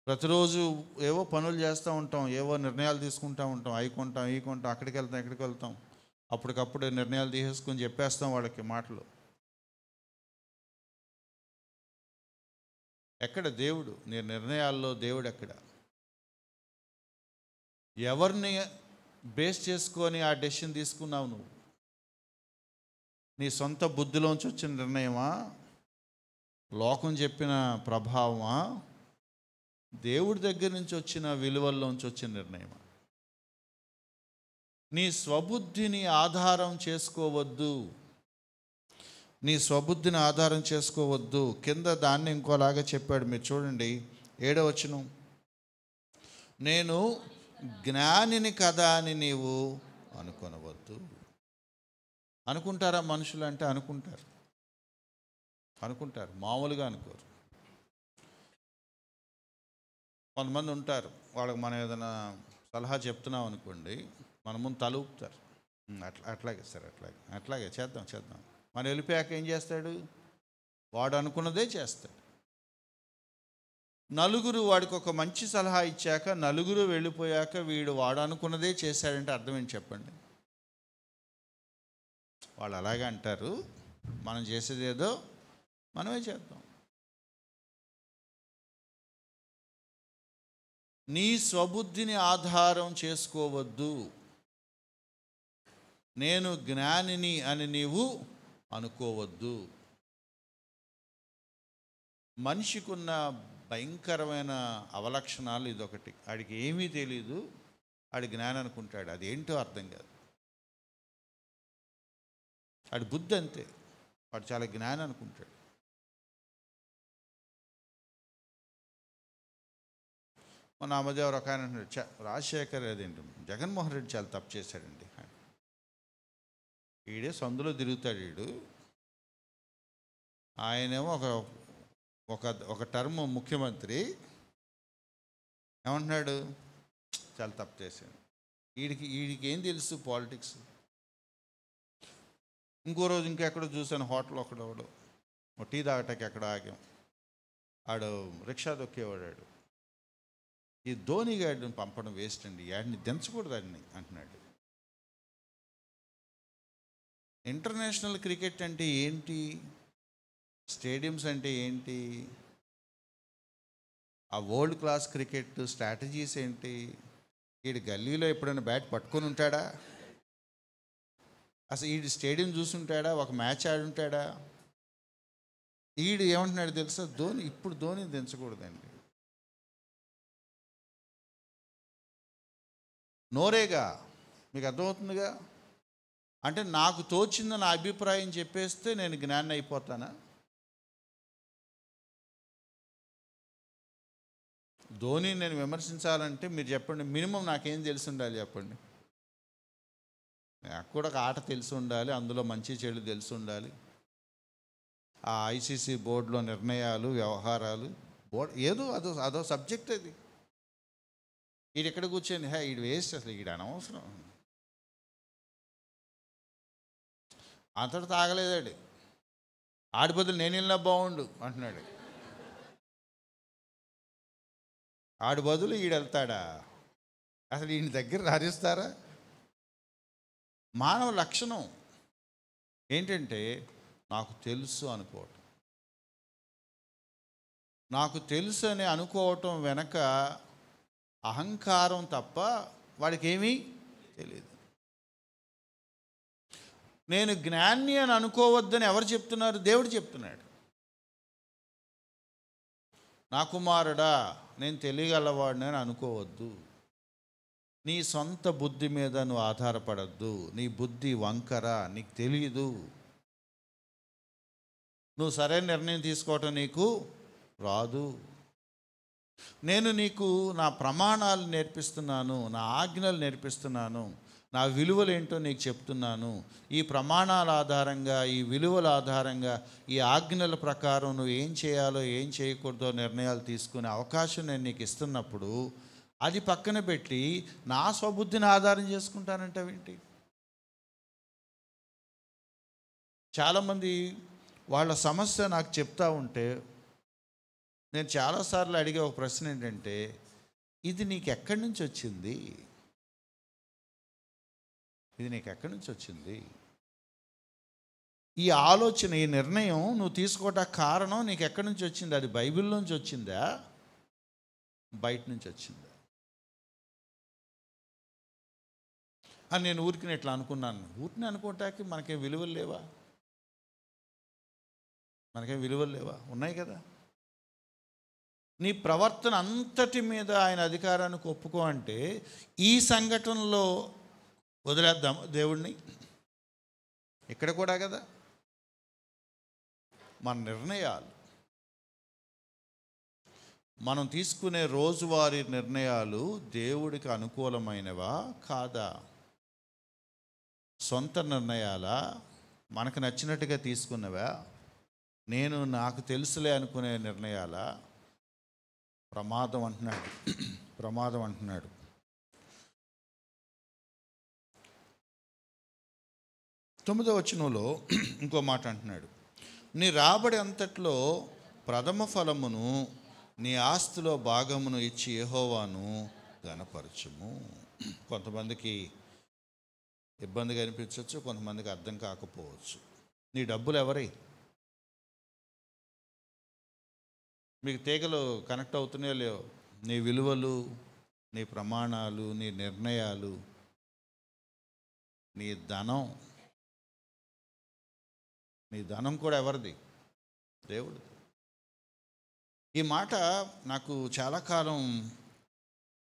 ప్రతిరోజు ఏవో పనులు చేస్తూ ఉంటాం, ఏవో నిర్ణయాలు తీసుకుంటూ ఉంటాం, అవి కొంటాం, ఇవి కొంటాం, అక్కడికి వెళ్తాం, ఇక్కడికి వెళ్తాం, అప్పటికప్పుడు నిర్ణయాలు తీసేసుకొని చెప్పేస్తాం వాళ్ళకి మాటలు. ఎక్కడ దేవుడు? నీ నిర్ణయాల్లో దేవుడు ఎక్కడ? ఎవరిని బేస్ చేసుకొని ఆ డెసిషన్ తీసుకున్నావు నువ్వు? నీ సొంత బుద్ధిలోంచి వచ్చిన నిర్ణయమా, లోకం చెప్పిన ప్రభావమా, దేవుడి దగ్గర నుంచి వచ్చిన విలువల్లోంచి వచ్చిన నిర్ణయమా? నీ స్వబుద్ధిని ఆధారం చేసుకోవద్దు. నీ స్వబుద్ధిని ఆధారం చేసుకోవద్దు. కింద దాన్ని ఇంకోలాగా చెప్పాడు, మీరు చూడండి 7వ వచనం. నేను జ్ఞానిని కదా అని నీవు అనుకొనవద్దు. అనుకుంటారా మనుషులు అంటే? అనుకుంటారు, మామూలుగా అనుకోరు. కొంతమంది ఉంటారు, వాళ్ళకి మనం ఏదైనా సలహా చెప్తున్నాం అనుకోండి, మన ముందు తల ఊపుతారు. అట్లాగే సార్, అట్లాగే చేద్దాం. మనం వెళ్ళిపోయాక ఏం చేస్తాడు? వాడు అనుకున్నదే చేస్తాడు. నలుగురు వాడికి ఒక మంచి సలహా ఇచ్చాక, నలుగురు వెళ్ళిపోయాక వాడు అనుకున్నదే చేశాడంటే అర్థం ఏంటి చెప్పండి? వాళ్ళు అలాగే అంటారు, మనం చేసేదేదో మనమే చేద్దాం. నీ స్వబుద్ధిని ఆధారం చేసుకోవద్దు. నేను జ్ఞానిని అని నీవు అనుకోవద్దు. మనిషికున్న భయంకరమైన అవలక్షణాలు ఇదొకటి. ఆడికి ఏమీ తెలీదు, ఆడి జ్ఞానం అనుకుంటాడు. అదేంటో అర్థం కాదు. ఆడి బుద్ధి అంతే, వాడు చాలా జ్ఞానం అనుకుంటాడు. మొన్న ఆ మధ్య ఎవరు ఒక ఆయన అంటున్నాడు, రాజశేఖర్ అదేంటి జగన్మోహన్ రెడ్డి చాలా తప్పు చేశాడండి. ఈడే సందులో తిరుగుతాడు. ఆయనేమో ఒక టర్మ్ ముఖ్యమంత్రి, ఏమంటున్నాడు? చాలా తప్పు చేశాడు. వీడికి ఏం తెలుసు పాలిటిక్స్? ఇంకో రోజు ఇంకెక్కడో చూశాను, హోటల్ ఒకడెవడో టీ తాగటానికి ఎక్కడ ఆగాం, ఆడు రిక్షా దొక్కేవాడాడు. ఈ ధోని గాడిని పంపడం వేస్ట్ అండి, యాడిని దించకూడదు ఆడిని అంటున్నాడు. ఇంటర్నేషనల్ క్రికెట్ అంటే ఏంటి? స్టేడియంస్ అంటే ఏంటి? ఆ వరల్డ్ క్లాస్ క్రికెట్ స్ట్రాటజీస్ ఏంటి? వీడి గల్లీలో ఎప్పుడైనా బ్యాట్ పట్టుకొని ఉంటాడా? అసలు వీడి స్టేడియం చూసుంటాడా? ఒక మ్యాచ్ ఆడుంటాడా? వీడు ఏమంటున్నాడు తెలుసా? ఇప్పుడు ధోని దించకూడదండి. నోరేగా, మీకు అర్థమవుతుందిగా. అంటే నాకు తోచింది నా అభిప్రాయం చెప్పేస్తే నేను జ్ఞాని అయిపోతానా? ధోని నేను విమర్శించాలంటే మీరు చెప్పండి, మినిమం నాకేం తెలిసి ఉండాలి చెప్పండి? నాకు కూడా ఒక ఆట తెలిసి ఉండాలి, అందులో మంచి చెడు తెలిసి ఉండాలి. ఆ ఐసీసీ బోర్డులో నిర్ణయాలు, వ్యవహారాలు, ఏదో అదో సబ్జెక్ట్ అది. వీడు ఎక్కడ కూర్చొని వీడు వేస్ట్, అసలు వీడు అనవసరం, అంతటి తాగలేదాడు, ఆడి బదులు నేను వెళ్ళినా బాగుండు అంటున్నాడు. ఆడి బదులు ఈడు వెళ్తాడా? అసలు ఈయన దగ్గర హరిస్తారా? మానవ లక్షణం ఏంటంటే నాకు తెలుసు అనుకోవటం. నాకు తెలుసు అని అనుకోవటం వెనక అహంకారం తప్ప వాడికి ఏమీ తెలియదు. నేను జ్ఞాని అని అనుకోవద్దని ఎవరు చెప్తున్నారు? దేవుడు చెప్తున్నాడు. నా కుమారుడా, నేను తెలియగలవాడిని అని అనుకోవద్దు. నీ సొంత బుద్ధి మీద నువ్వు ఆధారపడద్దు. నీ బుద్ధి వంకర, నీకు తెలియదు. నువ్వు సరైన నిర్ణయం తీసుకోవటం నీకు రాదు. నేను నీకు నా ప్రమాణాలు నేర్పిస్తున్నాను, నా ఆజ్ఞలు నేర్పిస్తున్నాను, నా విలువలు ఏంటో నీకు చెప్తున్నాను. ఈ ప్రమాణాల ఆధారంగా, ఈ విలువల ఆధారంగా, ఈ ఆజ్ఞల ప్రకారం నువ్వు ఏం చేయాలో ఏం చేయకూడదో నిర్ణయాలు తీసుకునే అవకాశం నేను నీకు ఇస్తున్నప్పుడు అది పక్కన పెట్టి నా స్వబుద్ధిని ఆధారం చేసుకుంటానంటావేంటి? చాలామంది వాళ్ళ సమస్య నాకు చెప్తా ఉంటే నేను చాలాసార్లు అడిగే ఒక ప్రశ్న ఏంటంటే, ఇది నీకు ఎక్కడి నుంచి వచ్చింది? ఇది నీకు ఎక్కడి నుంచి వచ్చింది? ఈ ఆలోచన, ఈ నిర్ణయం నువ్వు తీసుకోవడానికి కారణం నీకు ఎక్కడి నుంచి వచ్చింది? అది బైబిల్ నుంచి వచ్చిందా, బయట నుంచి వచ్చిందా అని నేను ఊరికి ఇట్లా అనుకున్నాను. ఊరిని అనుకోవటానికి మనకేం విలువలు లేవా? మనకేం విలువలు లేవా? ఉన్నాయి కదా. నీ ప్రవర్తన అంతటి మీద ఆయన అధికారానికి ఒప్పుకో అంటే ఈ సంఘటనలో వదిలేద్దాం దేవుణ్ణి? ఇక్కడ కూడా కదా. మన నిర్ణయాలు, మనం తీసుకునే రోజువారీ నిర్ణయాలు దేవుడికి అనుకూలమైనవా కాదా? సొంత నిర్ణయాలా, మనకు నచ్చినట్టుగా తీసుకున్నవా, నాకు తెలుసులే అనుకునే నిర్ణయాలా? ప్రమాదం అంటున్నాడు, ప్రమాదం అంటున్నాడు. తొమ్మిదవ వచనంలో ఇంకో మాట అంటున్నాడు, నీ రాబడి అంతట్లో ప్రథమ ఫలమును నీ ఆస్తిలో భాగమును ఇచ్చి యెహోవాను ఘనపరచుము. కొంతమందికి ఇబ్బందిగా అనిపించవచ్చు, కొంతమందికి అర్థం కాకపోవచ్చు. నీ డబ్బులు ఎవరి? మీకు తీగలు కనెక్ట్ అవుతున్నాయో లేవో? నీ విలువలు, నీ ప్రమాణాలు, నీ నిర్ణయాలు, నీ ధనం కూడా ఎవరిది? దేవుడు. ఈ మాట నాకు చాలా కాలం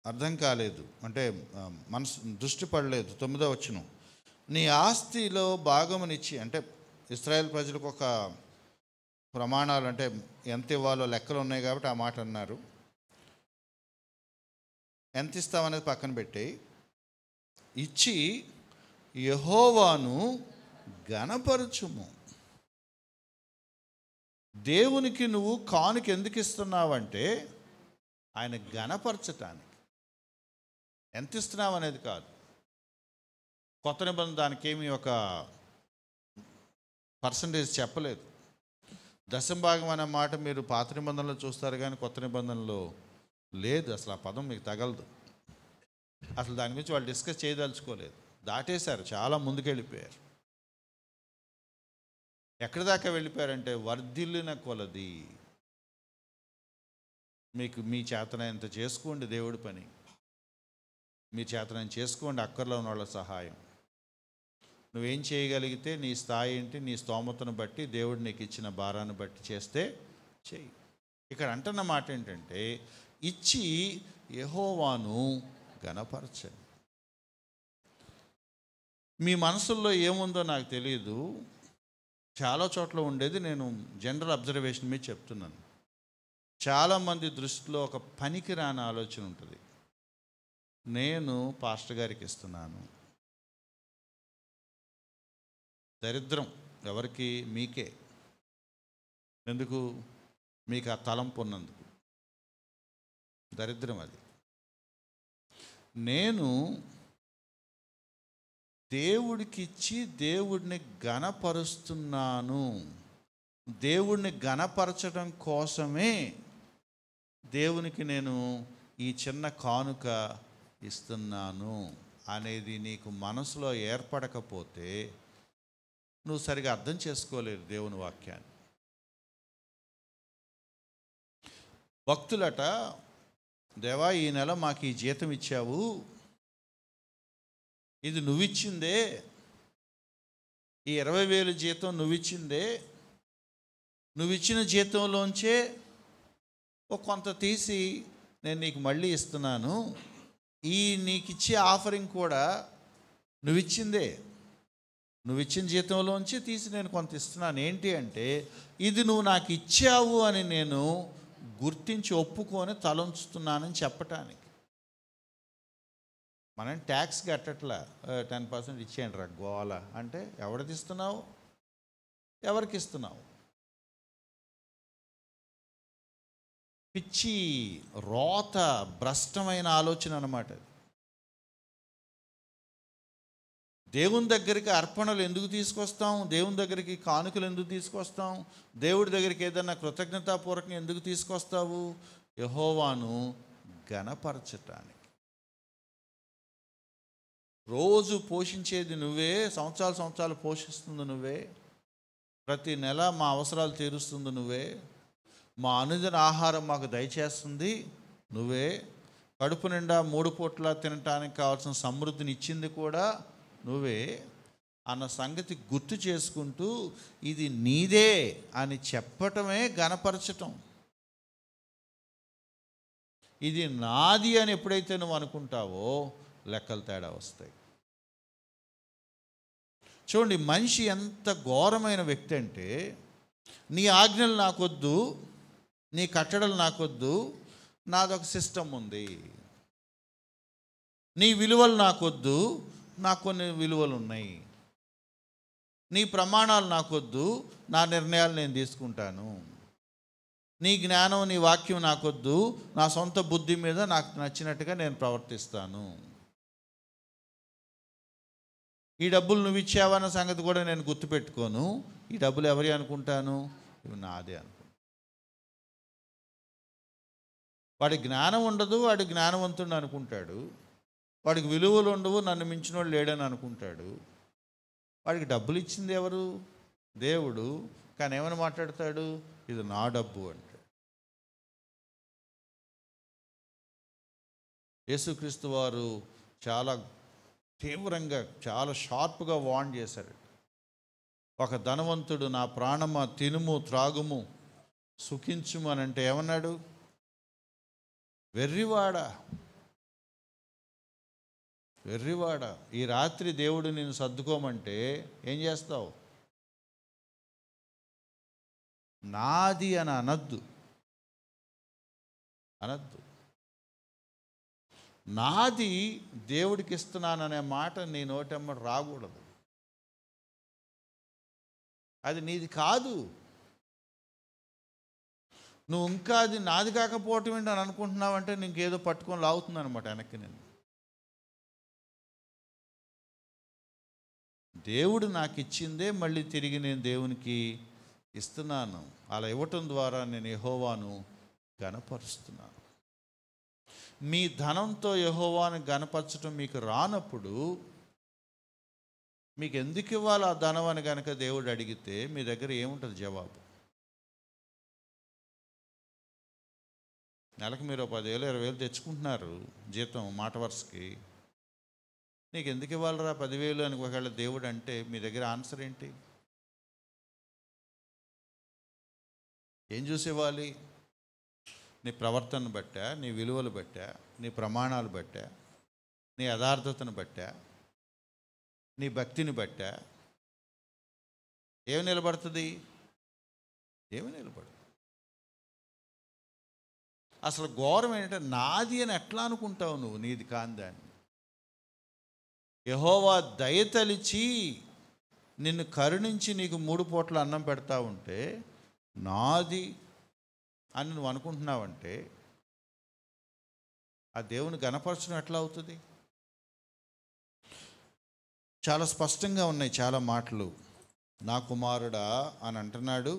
అర్థం కాలేదు, అంటే మనసు దృష్టి పడలేదు. 9వ వచనం, నీ ఆస్తిలో భాగమునిచ్చి, అంటే ఇశ్రాయేల్ ప్రజలకు ఒక ప్రమాణాలు, అంటే ఎంత ఇవ్వాలో లెక్కలు ఉన్నాయి కాబట్టి ఆ మాట అన్నారు. ఎంత ఇస్తామనేది పక్కన పెట్టి ఇచ్చి యెహోవాను ఘనపరచుము. దేవునికి నువ్వు కానుక ఎందుకు ఇస్తున్నావంటే ఆయన ఘనపరచటానికి. ఎంత ఇస్తున్నావు అనేది కాదు. కొత్త నిబంధన దానికి ఏమీ ఒక పర్సంటేజ్ చెప్పలేదు. దశంభాగం అనే మాట మీరు పాత నిబంధనలో చూస్తారు కానీ కొత్త నిబంధనలో లేదు. అసలు ఆ పదం మీకు తగలదు. అసలు దాని గురించి వాళ్ళు డిస్కస్ చేయదలుచుకోలేదు, దాటేశారు, చాలా ముందుకెళ్ళిపోయారు. ఎక్కడి దాకా వెళ్ళిపోయారంటే వర్ధిల్లిన కొలది. మీకు మీ చేతనంత చేసుకోండి దేవుడి పని, మీ చేతనం చేసుకోండి అక్కర్లో ఉన్న వాళ్ళ సహాయం. నువ్వేం చేయగలిగితే నీ స్థాయి ఏంటి, నీ స్తోమతను బట్టి, దేవుడు నీకు ఇచ్చిన భారాన్ని బట్టి చేస్తే చెయ్యి. ఇక్కడ అంటున్న మాట ఏంటంటే ఇచ్చి యెహోవాను ఘనపరచండి. మీ మనసుల్లో ఏముందో నాకు తెలియదు, చాలా చోట్ల ఉండేది. నేను జనరల్ అబ్జర్వేషన్ మీద చెప్తున్నాను. చాలామంది దృష్టిలో ఒక పనికిరాని ఆలోచన ఉంటుంది. నేను పాస్టర్ గారికి ఇస్తున్నాను. దరిద్రం ఎవరికి? మీకే. ఎందుకు? మీకు ఆ తలంపు ఉన్నందుకు. దరిద్రం అది. నేను దేవుడికిచ్చి దేవుడిని ఘనపరుస్తున్నాను, దేవుడిని ఘనపరచడం కోసమే దేవునికి నేను ఈ చిన్న కానుక ఇస్తున్నాను అనేది నీకు మనసులో ఏర్పడకపోతే నువ్వు సరిగా అర్థం చేసుకోలేరు దేవుని వాక్యాన్ని. భక్తులట, దేవా ఈ నెల మాకు ఈ జీతం ఇచ్చావు, ఇది నువ్విచ్చిందే, ఈ 20,000 జీతం నువ్విచ్చిందే, నువ్విచ్చిన జీతంలోంచే ఒక కొంత తీసి నేను నీకు మళ్ళీ ఇస్తున్నాను, ఈ నీకు ఇచ్చే ఆఫరింగ్ కూడా నువ్విచ్చిందే, నువ్విచ్చిన జీతంలోంచి తీసి నేను కొంత ఇస్తున్నాను. ఏంటి అంటే ఇది నువ్వు నాకు ఇచ్చావు అని నేను గుర్తించి ఒప్పుకొని తలంచుతున్నానని చెప్పటానికి. మనం ట్యాక్స్ కట్టట్లా, 10% ఇచ్చేయండి రా గోల అంటే ఎవరికి ఇస్తున్నావు? ఎవరికి ఇస్తున్నావు? పిచ్చి రోత భ్రష్టమైన ఆలోచన అన్నమాట. దేవుని దగ్గరికి అర్పణలు ఎందుకు తీసుకొస్తాం? దేవుని దగ్గరికి కానుకలు ఎందుకు తీసుకొస్తాం? దేవుడి దగ్గరికి ఏదన్నా కృతజ్ఞతాపూర్వకంగా ఎందుకు తీసుకొస్తావు? యెహోవాను ఘనపరచటానికి. రోజు పోషించేది నువ్వే, సంవత్సరాలు పోషిస్తుంది నువ్వే, ప్రతి నెల మా అవసరాలు తీరుస్తుంది నువ్వే, మా అనుదిన ఆహారం మాకు దయచేస్తుంది నువ్వే, కడుపు నిండా 3 పూట్ల తినటానికి కావాల్సిన సమృద్ధిని ఇచ్చింది కూడా నువ్వే అన్న సంగతి గుర్తు చేసుకుంటూ ఇది నీదే అని చెప్పటమే ఘనపరచటం. ఇది నాది అని ఎప్పుడైతే నువ్వు అనుకుంటావో లెక్కలు తేడా వస్తాయి. చూడండి, మనిషి ఎంత ఘోరమైన వ్యక్తి అంటే నీ ఆజ్ఞలు నాకొద్దు, నీ కట్టడలు నాకొద్దు, నాదొక సిస్టమ్ ఉంది. నీ విలువలు నాకొద్దు, నాకు కొన్ని విలువలు ఉన్నాయి. నీ ప్రమాణాలు నాకొద్దు, నా నిర్ణయాలు నేను తీసుకుంటాను. నీ జ్ఞానం, నీ వాక్యం నాకొద్దు, నా సొంత బుద్ధి మీద నాకు నచ్చినట్టుగా నేను ప్రవర్తిస్తాను. ఈ డబ్బులు నువ్వు ఇచ్చావన్న సంగతి కూడా నేను గుర్తుపెట్టుకోను. ఈ డబ్బులు ఎవరి అనుకుంటాను? ఇవి నాదే అనుకుంటాను. వాడి జ్ఞానం ఉండదు, వాడి జ్ఞానవంతుడు అనుకుంటాడు. వాడికి విలువలు ఉండవు, నన్ను మించినోడు లేడని అనుకుంటాడు. వాడికి డబ్బులు ఇచ్చింది ఎవరు? దేవుడు. కానీ ఏమని మాట్లాడతాడు? ఇది నా డబ్బు అంటాడు. యేసుక్రీస్తు వారు చాలా తీవ్రంగా, చాలా షార్ప్గా వార్న్ చేశారు. ఒక ధనవంతుడు, నా ప్రాణమా తినుము త్రాగుము సుఖించుము అని అంటే ఏమన్నాడు? వెర్రివాడా, వెర్రివాడా, ఈ రాత్రి దేవుడు నిన్ను సర్దుకోమంటే ఏం చేస్తావు? నాది అని అనద్దు. నాది దేవుడికి ఇస్తున్నాననే మాట నీ నోటెమ్మడి రాకూడదు. అది నీది కాదు. నువ్వు ఇంకా అది నాది కాకపోవటం ఏంటి అని అనుకుంటున్నావంటే నీకేదో పట్టుకొని లాగుతుంది అనమాట వెనక్కి. నేను దేవుడు నాకు ఇచ్చిందే మళ్ళీ తిరిగి నేను దేవునికి ఇస్తున్నాను. అలా ఇవ్వటం ద్వారా నేను యెహోవాను ఘనపరుస్తున్నాను. మీ ధనంతో యెహోవాను ఘనపరచడం మీకు రానప్పుడు మీకు ఎందుకు ఇవ్వాలి ఆ ధనం అని కనుక దేవుడు అడిగితే మీ దగ్గర ఏముంటుంది జవాబు? నెలకు మీరు 10,000 20,000 తెచ్చుకుంటున్నారు జీతం మాట వరుసకి. నీకు ఎందుకు ఇవ్వాలరా 10,000 అని ఒకవేళ దేవుడు అంటే మీ దగ్గర ఆన్సర్ ఏంటి? ఏం చూసి ఇవ్వాలి? నీ ప్రవర్తనను బట్టా, నీ విలువలు బట్టా, నీ ప్రమాణాలు బట్టా, నీ యథార్థతను బట్టా, నీ భక్తిని బట్టా ఏమి నిలబడుతుంది? ఏమి నిలబడదు. అసలు ఘోరం ఏంటంటే నాది అని ఎట్లా అనుకుంటావు నువ్వు? నీది కాని దాన్ని యెహోవా దయతలిచి నిన్ను కరుణించి నీకు 3 పూట్ల అన్నం పెడతా ఉంటే నాది అని నువ్వు అనుకుంటున్నావంటే ఆ దేవుని ఘనపరచడం ఎట్లా అవుతుంది? చాలా స్పష్టంగా ఉన్నాయి చాలా మాటలు. నా కుమారుడా అని అంటున్నాడు,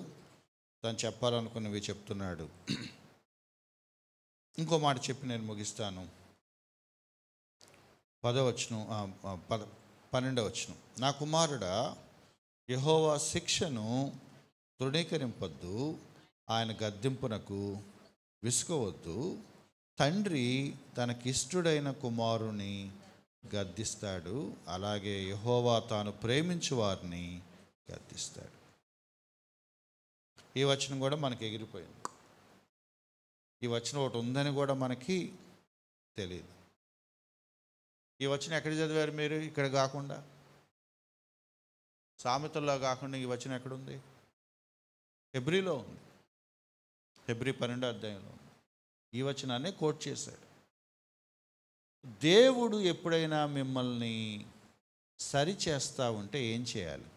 తను చెప్పాలనుకున్నవి చెప్తున్నాడు. ఇంకో మాట చెప్పి నేను ముగిస్తాను. 12వ వచనం. నా కుమారుడా, యెహోవా శిక్షను తృణీకరింపొద్దు, ఆయన గద్దింపునకు విసుకవద్దు. తండ్రి తనకిష్టుడైన కుమారుని గద్దిస్తాడు, అలాగే యెహోవా తాను ప్రేమించు వారిని గద్దిస్తాడు. ఈ వచనం కూడా మనకి ఎగిరిపోయింది. ఈ వచనం ఒకటి ఉందని కూడా మనకి తెలియదు. ఈ వచనం ఎక్కడ చదివారు మీరు? ఇక్కడ కాకుండా, సామెతల్లో కాకుండా ఈ వచనం ఎక్కడుంది? హెబ్రీలో ఉంది. హెబ్రీ 12వ అధ్యాయంలో ఉంది. ఈ వచనాన్ని కోట్ చేశాడు. దేవుడు ఎప్పుడైనా మిమ్మల్ని సరి చేస్తూ ఉంటే ఏం చేయాలి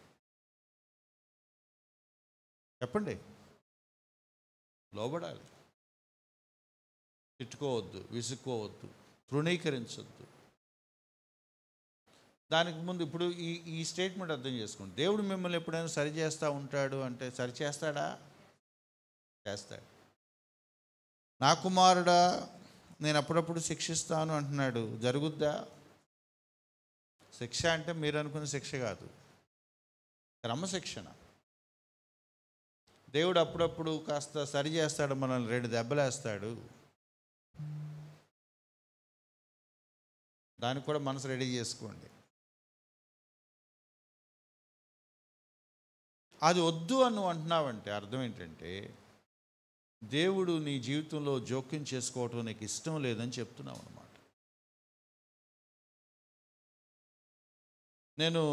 చెప్పండి? లోబడాలి. తిట్టుకోవద్దు, విసుక్కోవద్దు, తృణీకరించొద్దు. దానికి ముందు ఇప్పుడు ఈ స్టేట్మెంట్ అర్థం చేసుకోండి. దేవుడు మిమ్మల్ని ఎప్పుడైనా సరి చేస్తూ ఉంటాడు అంటే సరి చేస్తాడా? చేస్తాడు. నా కుమారుడా నేను అప్పుడప్పుడు శిక్షిస్తాను అంటున్నాడు, జరుగుద్దా? శిక్ష అంటే మీరు అనుకున్న శిక్ష కాదు, క్రమశిక్షణ. దేవుడు అప్పుడప్పుడు కాస్త సరి చేస్తాడు, మనల్ని 2 దెబ్బలేస్తాడు. దానికి కూడా మనసు రెడీ చేసుకోండి. అది వద్దు అని నువ్వు అంటున్నావంటే అర్థం ఏంటంటే దేవుడు నీ జీవితంలో జోక్యం చేసుకోవటం నీకు ఇష్టం లేదని చెప్తున్నావు అన్నమాట. నేను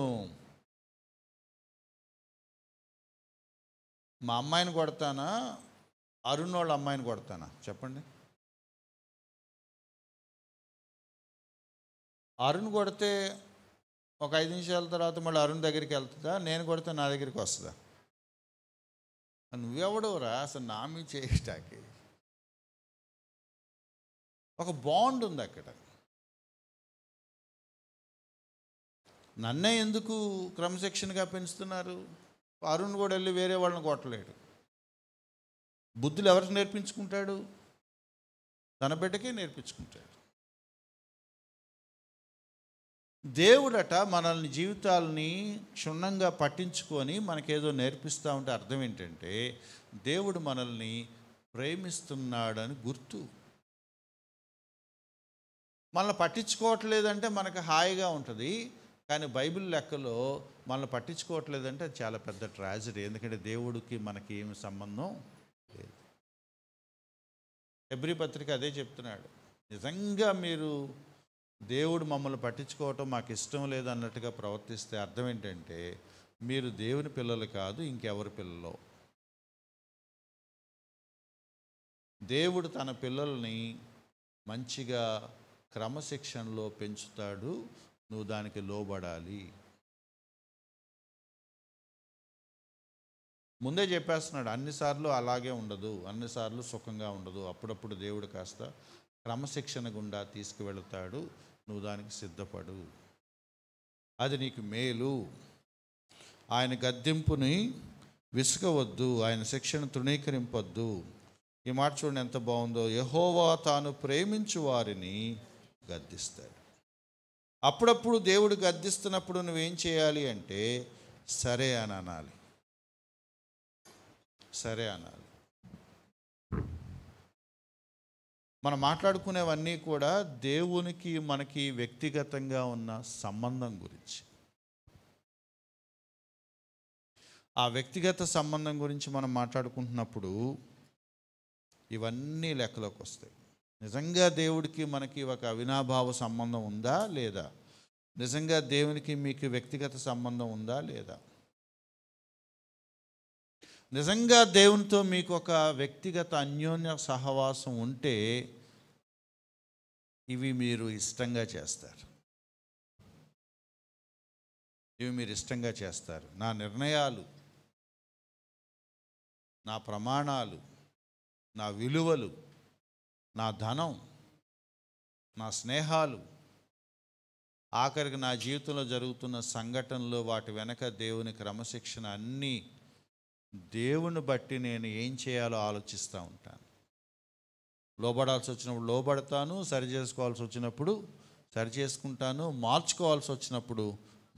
మా అమ్మాయిని కొడతానా, అరుణ్ వాళ్ళ అమ్మాయిని కొడతానా? చెప్పండి. అరుణ్ కొడితే ఒక 5 నిమిషాల తర్వాత మళ్ళీ అరుణ్ దగ్గరికి వెళ్తుందా, నేను కొడితే నా దగ్గరికి వస్తుందా? నువ్వెవడవురా అసలు నా మీద చేయటానికి? ఒక బాండ్ ఉంది అక్కడ. నన్నే ఎందుకు క్రమశిక్షణగా పెంచుతున్నారు? అరుణ్ కూడా వెళ్ళి వేరే వాళ్ళని కొట్టలేడు. బుద్ధులు ఎవరికి నేర్పించుకుంటాడు? తన బిడ్డకే నేర్పించుకుంటాడు. దేవుడట మనల్ని జీవితాలని క్షుణ్ణంగా పట్టించుకొని మనకేదో నేర్పిస్తూ ఉంటే అర్థం ఏంటంటే దేవుడు మనల్ని ప్రేమిస్తున్నాడని గుర్తు. మనల్ని పట్టించుకోవట్లేదంటే మనకు హాయిగా ఉంటుంది, కానీ బైబిల్ లెక్కలో మనల్ని పట్టించుకోవట్లేదంటే అది చాలా పెద్ద ట్రాజడీ. ఎందుకంటే దేవుడికి మనకి ఏమి సంబంధం లేదు. హెబ్రీ పత్రిక అదే చెప్తున్నాడు. నిజంగా మీరు దేవుడు మమ్మల్ని పట్టించుకోవటం మాకు ఇష్టం లేదు అన్నట్టుగా ప్రవర్తిస్తే అర్థం ఏంటంటే మీరు దేవుని పిల్లలు కాదు, ఇంకెవరి పిల్లలో. దేవుడు తన పిల్లల్ని మంచిగా క్రమశిక్షణలో పెంచుతాడు, నువ్వు దానికి లోబడాలి. ముందే చెప్పేస్తున్నాడు, అన్నిసార్లు అలాగే ఉండదు, అన్నిసార్లు సుఖంగా ఉండదు. అప్పుడప్పుడు దేవుడు కాస్త క్రమశిక్షణ గుండా తీసుకువెళతాడు, నువ్వు దానికి సిద్ధపడు, అది నీకు మేలు. ఆయన గద్దింపుని విసుగవద్దు, ఆయన శిక్షను తృణీకరింపొద్దు. ఈ మాట చూడండి ఎంత బాగుందో. యెహోవా తాను ప్రేమించు వారిని గద్దిస్తాడు. అప్పుడప్పుడు దేవుడు గద్దిస్తున్నప్పుడు నువ్వేం చేయాలి అంటే సరే అని అనాలి, సరే అనాలి. మనం మాట్లాడుకునేవన్నీ కూడా దేవునికి మనకి వ్యక్తిగతంగా ఉన్న సంబంధం గురించి. ఆ వ్యక్తిగత సంబంధం గురించి మనం మాట్లాడుకుంటున్నప్పుడు ఇవన్నీ లెక్కలోకి వస్తాయి. నిజంగా దేవుడికి మనకి ఒక అవినాభావ సంబంధం ఉందా లేదా? నిజంగా దేవునికి మీకు వ్యక్తిగత సంబంధం ఉందా లేదా? నిజంగా దేవునితో మీకు ఒక వ్యక్తిగత అన్యోన్య సహవాసం ఉంటే ఇవి మీరు ఇష్టంగా చేస్తారు, ఇవి మీరు ఇష్టంగా చేస్తారు. నా నిర్ణయాలు, నా ప్రమాణాలు, నా విలువలు, నా ధనం, నా స్నేహాలు, ఆఖరికి నా జీవితంలో జరుగుతున్న సంఘటనలు, వాటి వెనక దేవుని క్రమశిక్షణ అన్నీ దేవుని బట్టి నేను ఏం చేయాలో ఆలోచిస్తూ ఉంటాను. లోబడాల్సి వచ్చినప్పుడు లోబడతాను, సరి చేసుకోవాల్సి వచ్చినప్పుడు సరి చేసుకుంటాను, మార్చుకోవాల్సి వచ్చినప్పుడు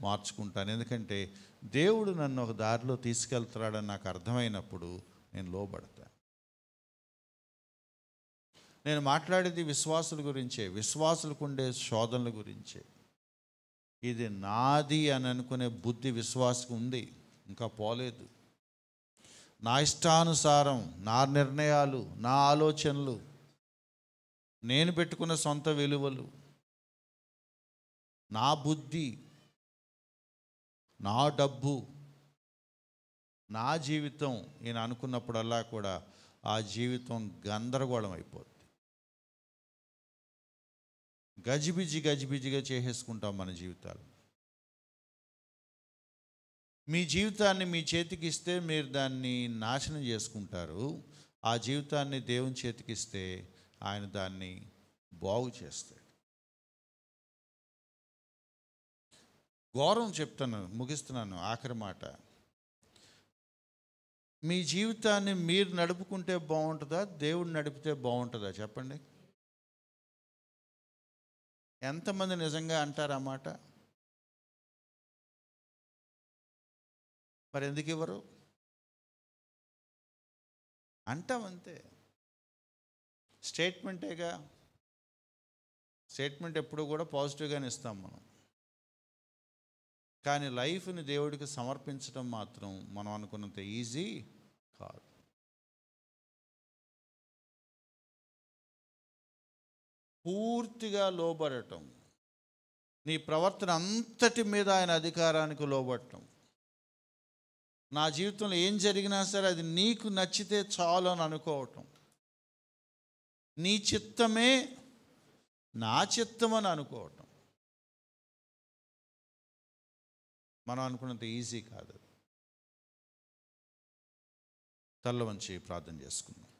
మార్చుకుంటాను. ఎందుకంటే దేవుడు నన్ను ఒక దారిలో తీసుకెళ్తాడని నాకు అర్థమైనప్పుడు నేను లోబడతాను. నేను మాట్లాడేది విశ్వాసుల గురించే, విశ్వాసులకు ఉండే శోధనల గురించే. ఇది నాది అని అనుకునే బుద్ధి విశ్వాసకు ఉంది, ఇంకా పోలేదు. నా ఇష్టానుసారం, నా నిర్ణయాలు, నా ఆలోచనలు, నేను పెట్టుకున్న సొంత విలువలు, నా బుద్ధి, నా డబ్బు, నా జీవితం ఈయన అనుకున్నప్పుడల్లా కూడా ఆ జీవితం గందరగోళం అయిపోద్ది. గజిబిజిగా చేసేసుకుంటాం మన జీవితాలు. మీ జీవితాన్ని మీ చేతికి ఇస్తే మీరు దాన్ని నాశనం చేసుకుంటారు. ఆ జీవితాన్ని దేవుని చేతికి ఇస్తే ఆయన దాన్ని బాగు చేస్తాడు. ఘోరం చెప్తాను, ముగిస్తున్నాను, ఆఖరి మాట. మీ జీవితాన్ని మీరు నడుపుకుంటే బాగుంటుందా, దేవుడు నడిపితే బాగుంటుందా? చెప్పండి. ఎంతమంది నిజంగా అంటారు ఆ మాట? మరి ఎందుకు ఇవ్వరు? అంటాం అంతే, స్టేట్మెంటేగా. స్టేట్మెంట్ ఎప్పుడు కూడా పాజిటివ్గానే ఇస్తాం మనం, కానీ లైఫ్ని దేవుడికి సమర్పించడం మాత్రం మనం అనుకున్నంత ఈజీ కాదు. పూర్తిగా లోబడటం, నీ ప్రవర్తన అంతటి మీద ఆయన అధికారానికి లోబడటం. నా జీవితంలో ఏం జరిగినా సరే అది నీకు నచ్చితే చాలు అని అనుకోవటం, నీ చిత్తమే నా చిత్తం అని అనుకోవటం మనం అనుకున్నంత ఈజీ కాదు. తల్ల వంచి ప్రార్థన చేసుకుందాం.